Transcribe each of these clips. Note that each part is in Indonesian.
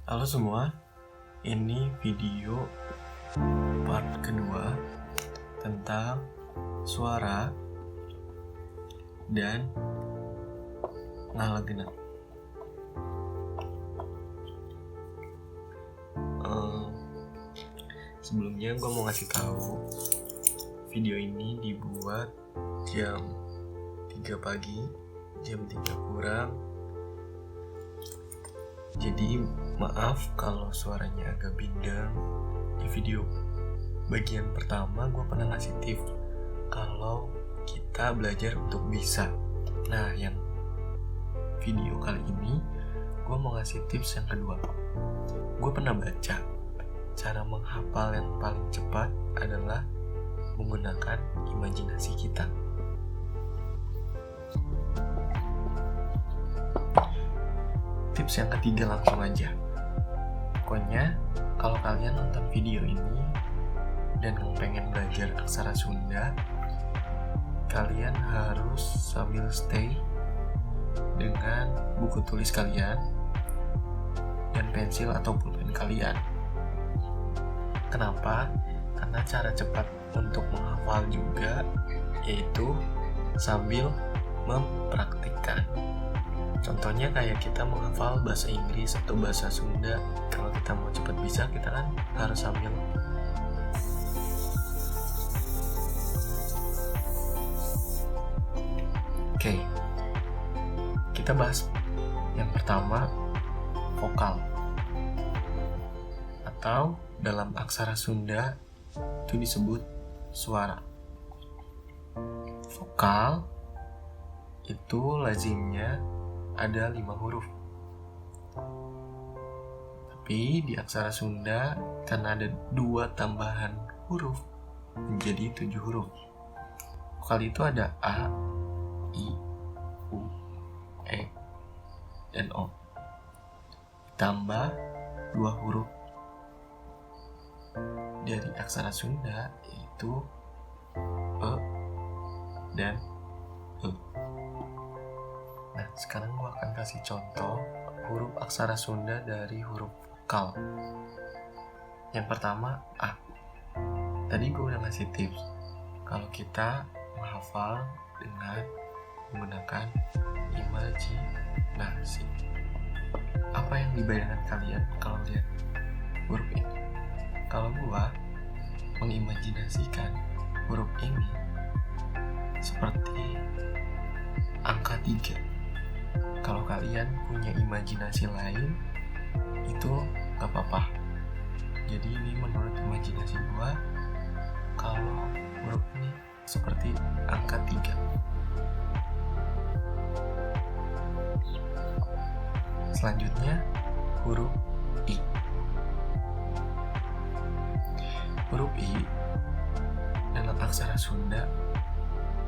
Halo semua, ini video part kedua tentang suara dan ngala genap. Sebelumnya gue mau ngasih tahu video ini dibuat jam 3 pagi, jam 3 kurang. Jadi maaf kalau suaranya agak bindeng. Di video bagian pertama gue pernah ngasih tips kalau kita belajar untuk bisa. Nah, yang video kali ini gue mau ngasih tips yang kedua. Gue pernah baca cara menghafal yang paling cepat adalah menggunakan imajinasi kita. Tips yang ketiga langsung aja. Pokoknya kalau kalian nonton video ini dan pengen belajar aksara Sunda, kalian harus sambil stay dengan buku tulis kalian dan pensil atau pulpen kalian. Kenapa? Karena cara cepat untuk menghafal juga yaitu sambil mempraktikkan. Contohnya kayak kita menghafal bahasa Inggris atau bahasa Sunda. Kalau kita mau cepat bisa, kita kan harus sambil Oke, kita bahas yang pertama, vokal. Atau dalam aksara Sunda itu disebut suara. Vokal itu lazimnya ada 5 huruf. Tapi di aksara Sunda karena ada 2 tambahan huruf menjadi 7 huruf. Vokal itu ada A, I, U, E, dan O. Ditambah 2 huruf dari aksara Sunda yaitu E dan E. Nah, sekarang gue akan kasih contoh huruf aksara Sunda dari huruf vokal. Yang pertama, A. Tadi gue udah ngasih tips kalau kita menghafal dengan menggunakan imajinasi. Apa yang dibayangkan kalian kalau lihat huruf ini? Kalau gue mengimajinasikan huruf ini seperti angka 3. Kalau kalian punya imajinasi lain, itu gak apa-apa. Jadi ini menurut imajinasi gua, kalau huruf ini seperti angka 3. Selanjutnya, huruf I. Huruf I dalam aksara Sunda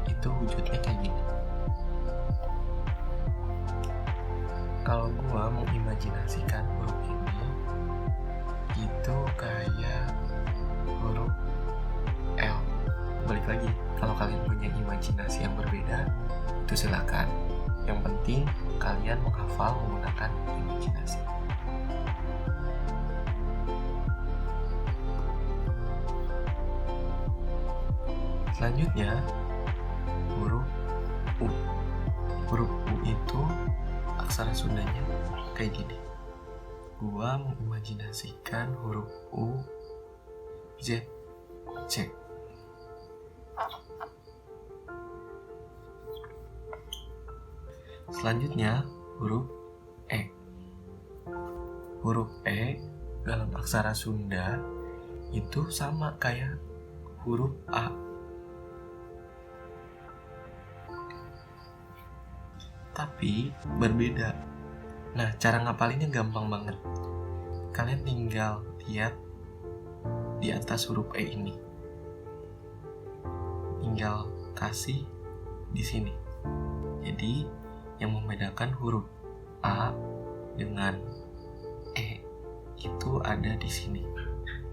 itu wujudnya kayak gini. Kalau gua mengimajinasikan huruf ini itu kayak huruf L. Balik lagi, kalau kalian punya imajinasi yang berbeda itu silakan. Yang penting kalian menghafal menggunakan imajinasi. Selanjutnya huruf U. Huruf U itu aksara Sundanya kayak gini. Gua mengimajinasikan huruf U, Z, C. Selanjutnya huruf E. Huruf E dalam aksara Sunda itu sama kayak huruf A. Tapi berbeda. Nah, cara ngapalinnya gampang banget. Kalian tinggal lihat di atas huruf E ini. Tinggal kasih di sini. Jadi, yang membedakan huruf A dengan E itu ada di sini.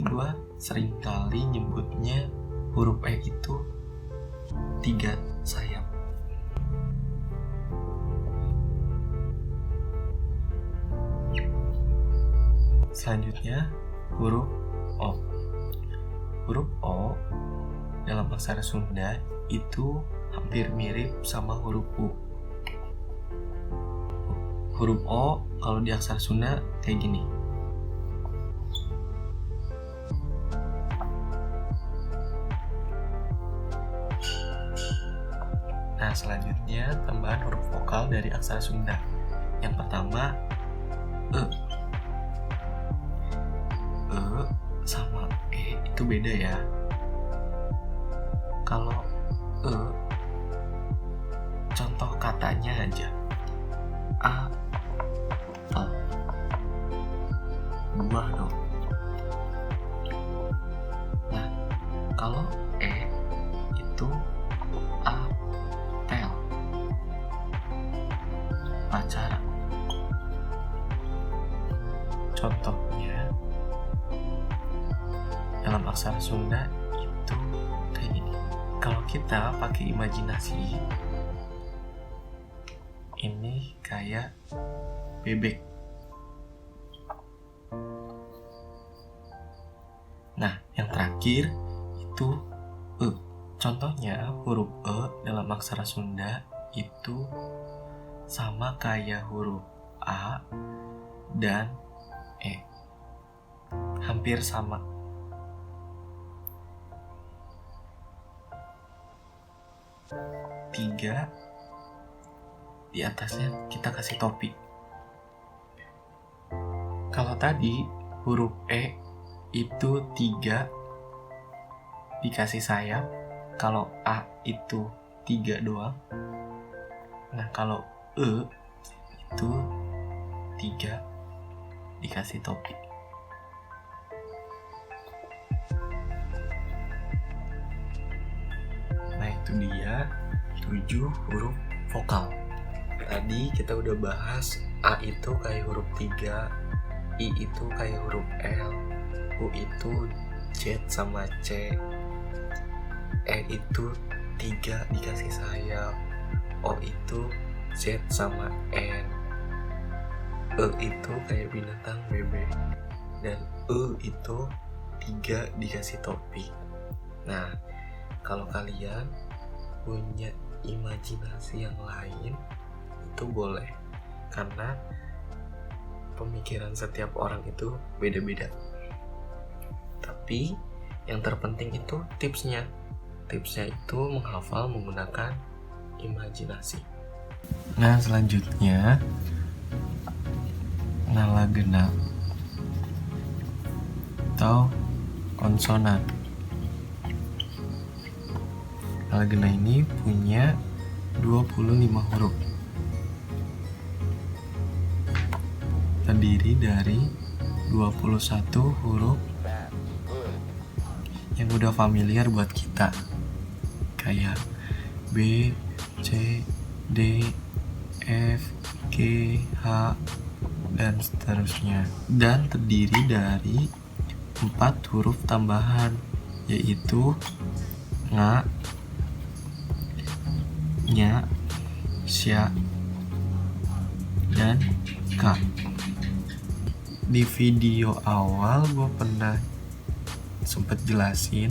Gua seringkali nyebutnya huruf E itu 3 sayap. Selanjutnya huruf O. Huruf O dalam aksara Sunda itu hampir mirip sama huruf U. Huruf O kalau di aksara Sunda kayak gini. Nah, selanjutnya tambahan huruf vokal dari aksara Sunda. Yang pertama, E. E sama E itu beda ya. Kalau E, contoh katanya aja. Apel. Buah dong. Nah, kalau E itu apel. Pacaran. Contohnya dalam aksara Sunda itu kayak gini. Kalau kita pakai imajinasi, ini kayak bebek. Nah, yang terakhir itu E. Contohnya huruf E dalam aksara Sunda itu sama kayak huruf A dan E. Hampir sama. Tiga di atasnya kita kasih topi. Kalau tadi huruf E itu 3 dikasih sayap, kalau A itu 3 doang. Nah, kalau E itu 3 dikasih topi. Nah, itu dia 7 huruf vokal. Tadi kita udah bahas A itu kayak huruf 3, I itu kayak huruf L, U itu Z sama C, E itu 3 dikasih sayap, O itu Z sama N, E itu kayak binatang bebek, dan E itu 3 dikasih topi. Nah, kalau kalian punya imajinasi yang lain itu boleh, karena pemikiran setiap orang itu beda-beda. Tapi yang terpenting itu tipsnya itu menghafal menggunakan imajinasi. Nah, selanjutnya ngala genap atau konsonan. Ngala genap ini punya 25 huruf. Terdiri dari 21 huruf yang udah familiar buat kita, kayak B, C, D, F, G, H, dan seterusnya. Dan terdiri dari 4 huruf tambahan, yaitu nga, nya, sya, dan ka. Di video awal gue pernah sempet jelasin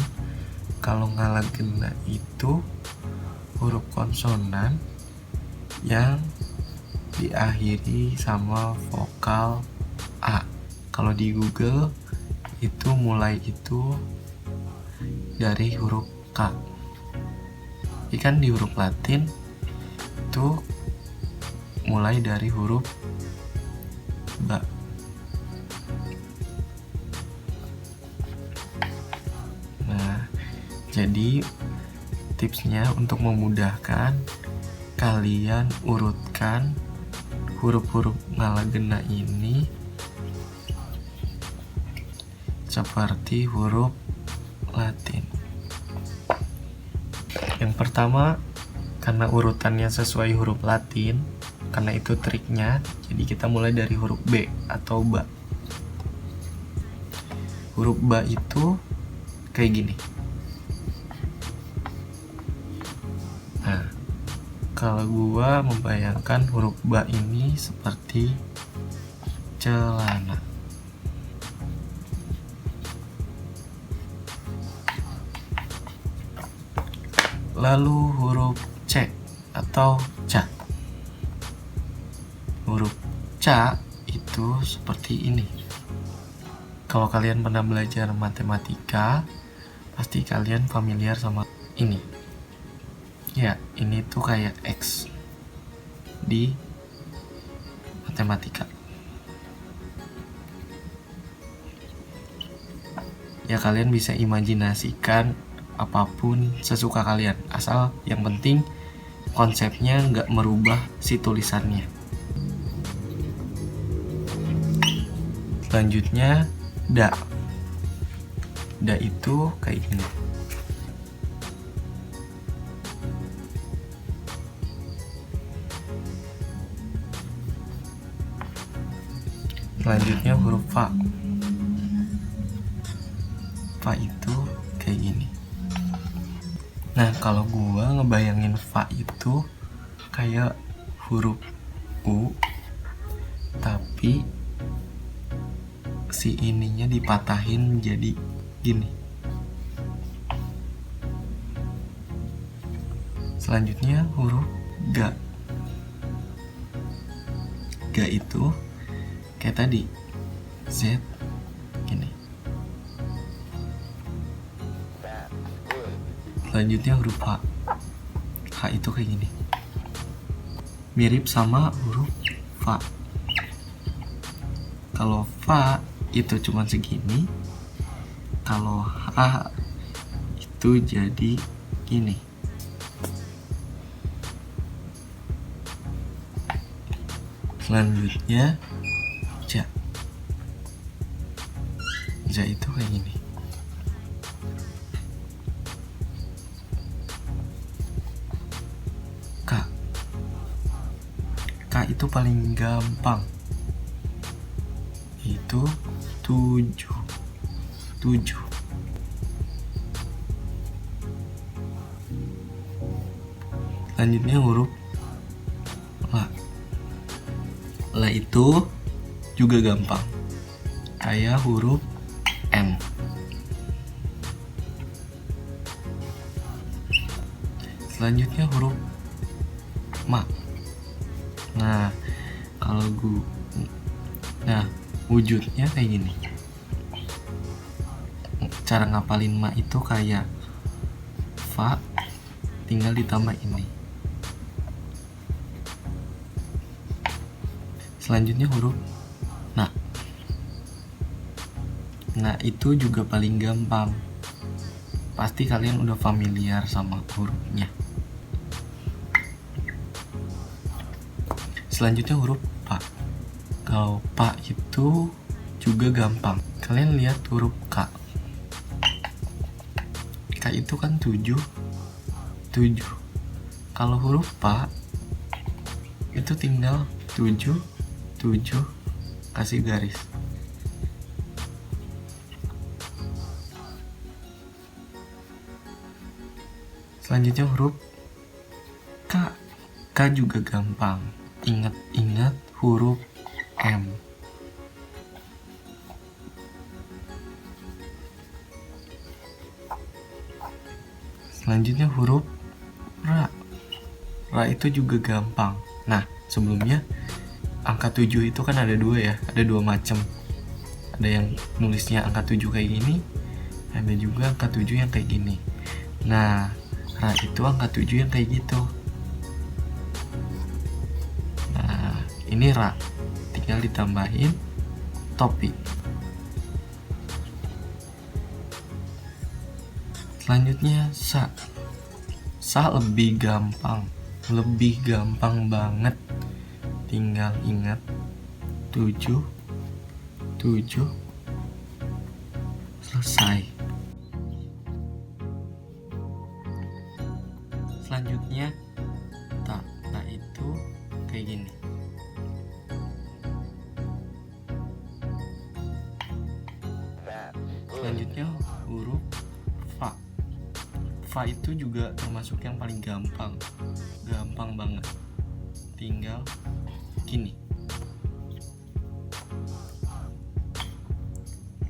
kalau ngala gena itu huruf konsonan yang diakhiri sama vokal A. Kalau di Google itu mulai itu dari huruf K. Ikan di huruf Latin itu mulai dari huruf Ba. Jadi tipsnya untuk memudahkan, kalian urutkan huruf-huruf ngala gena ini seperti huruf Latin. Yang pertama, karena urutannya sesuai huruf Latin, karena itu triknya, jadi kita mulai dari huruf B atau Ba. Huruf Ba itu kayak gini. Nah, kalau gua membayangkan huruf Ba ini seperti celana. Lalu huruf C atau ca. Huruf ca itu seperti ini. Kalau kalian pernah belajar matematika, pasti kalian familiar sama ini. Ya, ini tuh kayak X di matematika. Ya, kalian bisa imajinasikan apapun sesuka kalian, asal yang penting konsepnya nggak merubah si tulisannya. Selanjutnya da. Da itu kayak gini. Selanjutnya huruf fa. Fa itu kayak gini. Nah, kalau gua ngebayangin fa itu kayak huruf U, tapi si ininya dipatahin jadi gini. Selanjutnya huruf ga. Ga itu kayak tadi, Z gini. Selanjutnya huruf H. H itu kayak gini. Mirip sama huruf fa. Kalau fa itu cuma segini, kalau H itu jadi gini. Selanjutnya ja. Ja itu kayak gini. K. K itu paling gampang. Itu 7. Selanjutnya huruf La. La itu juga gampang, kayak huruf M. Selanjutnya huruf Ma. Nah, wujudnya kayak gini. Cara ngapalin ma itu kayak fa tinggal ditambah ini. Selanjutnya huruf na. Nah, itu juga paling gampang. Pasti kalian udah familiar sama hurufnya. Selanjutnya huruf pa. Kalau pa itu juga gampang. Kalian lihat huruf K. K itu kan 7. Kalau huruf pa itu tinggal 7 kasih garis. Selanjutnya huruf K. K juga gampang. Ingat huruf M. Selanjutnya huruf Ra. Ra itu juga gampang. Nah, sebelumnya angka 7 itu kan ada 2 ya, ada 2 macam. Ada yang nulisnya angka 7 kayak gini, ada juga angka 7 yang kayak gini. Nah, Ra itu angka 7 yang kayak gitu. Nah, ini Ra, tinggal ditambahin topi. Selanjutnya Sa. Sa lebih gampang banget. Tinggal ingat 7 selesai. Selanjutnya ta. Ta itu kayak gini. Selanjutnya huruf fa. Fa itu juga termasuk yang paling gampang banget. Tinggal gini.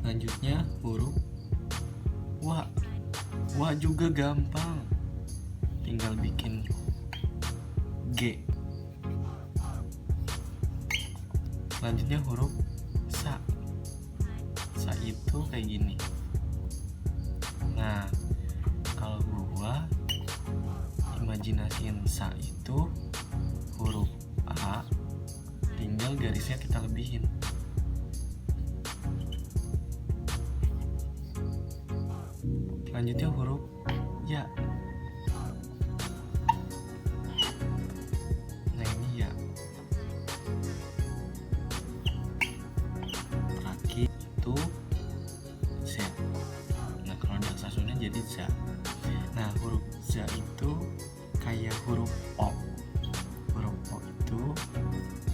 Selanjutnya huruf wa. Wa juga gampang. tinggal bikin G. Selanjutnya huruf sa. Sa itu kayak gini. Nah, kalau gua imajinasiin sa itu huruf A, tinggal garisnya kita lebihin. Selanjutnya huruf ya. Nah, ini ya. Terakhir itu Z. Nah, kalau daksa Sunda jadi za. Nah, huruf za itu kayak huruf O. Huruf O itu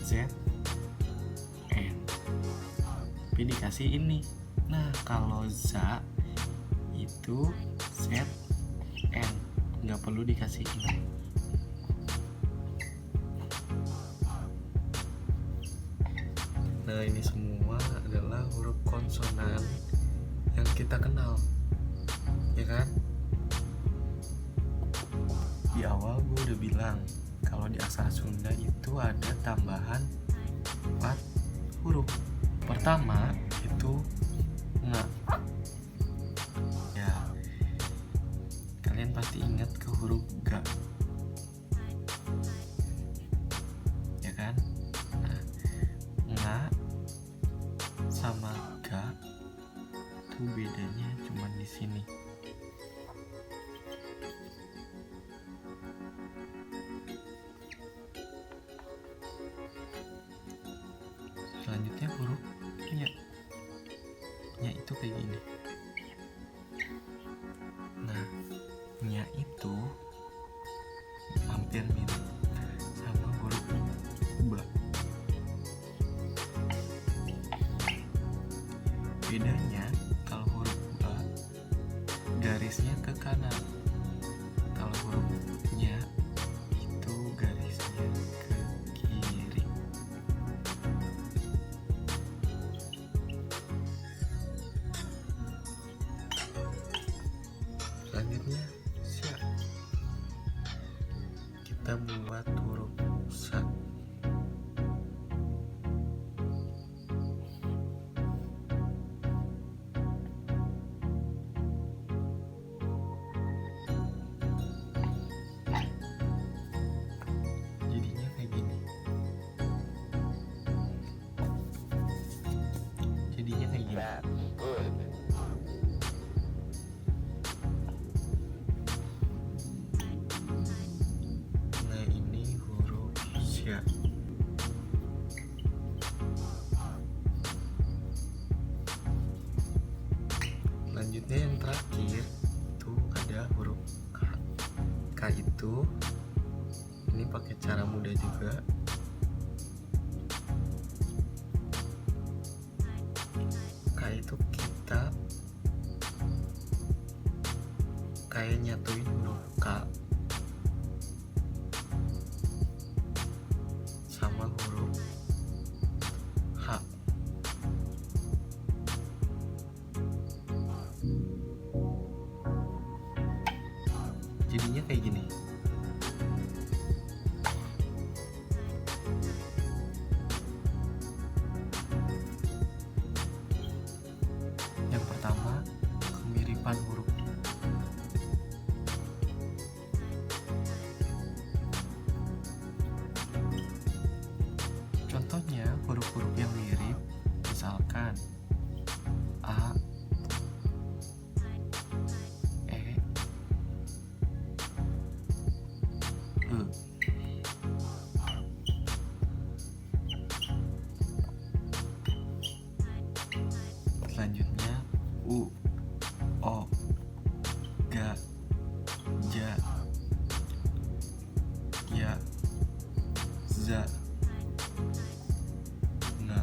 Z N. Tapi dikasih ini. Nah, kalau za itu Z N, nggak perlu dikasih ini. Nah, ini semua adalah huruf konsonan yang kita kenal, ya kan? Di awal gue udah bilang kalau di aksara Sunda itu ada tambahan 4 huruf. Pertama itu nga. Ya, kalian pasti ingat ke huruf ga, ya kan? Nah, nga sama ga tuh bedanya cuma di sini. Selanjutnya huruf nya. Nya itu kayak gini. Nah, nya itu hampir mirip sama huruf ba. Bedanya kalau huruf ba garisnya ke kanan. Kalau huruf nya itu garisnya ke kiri. Selanjutnya sya. Kita buat huruf sa. Jadinya kayak gini. Jadinya kayak gini. Nah, ini huruf sya. Selanjutnya yang terakhir itu ada huruf K. K itu ini pakai cara mudah juga. K itu kita kayak nyatuin huruf K sama huruf H. Jadinya kayak gini. Yang pertama, kemiripan huruf. Contohnya huruf-huruf yang mirip, misalkan A, E, E. Selanjutnya U, O, Ga, Ja, Ya, Za, Nga.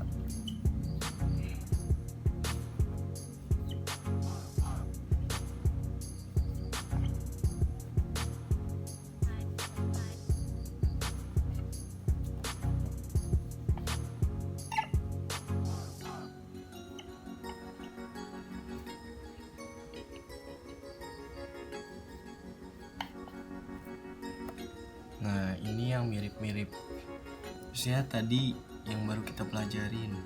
mirip. Terus ya tadi yang baru kita pelajarin,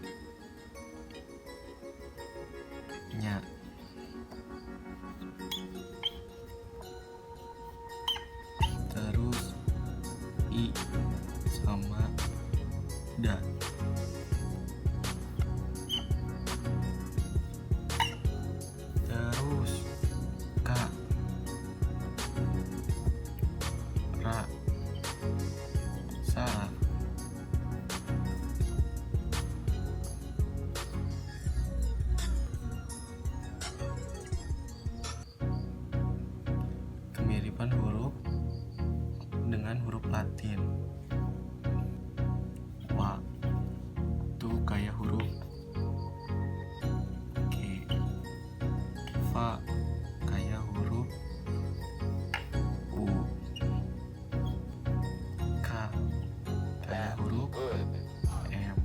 nya. Terus i sama da. Terus ka, ra, sa. Kemiripan huruf dengan huruf Latin. Wa itu kayak huruf G. Fa kayak huruf U. Ka kayak huruf M.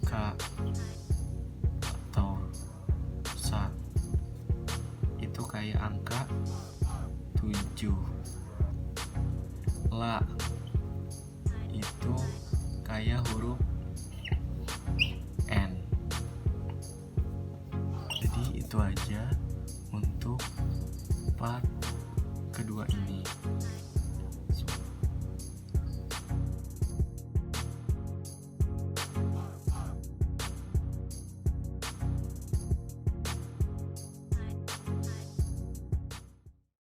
Ka atau sa itu kayak angka 7. La itu kayak huruf N. Jadi itu aja untuk part kedua ini.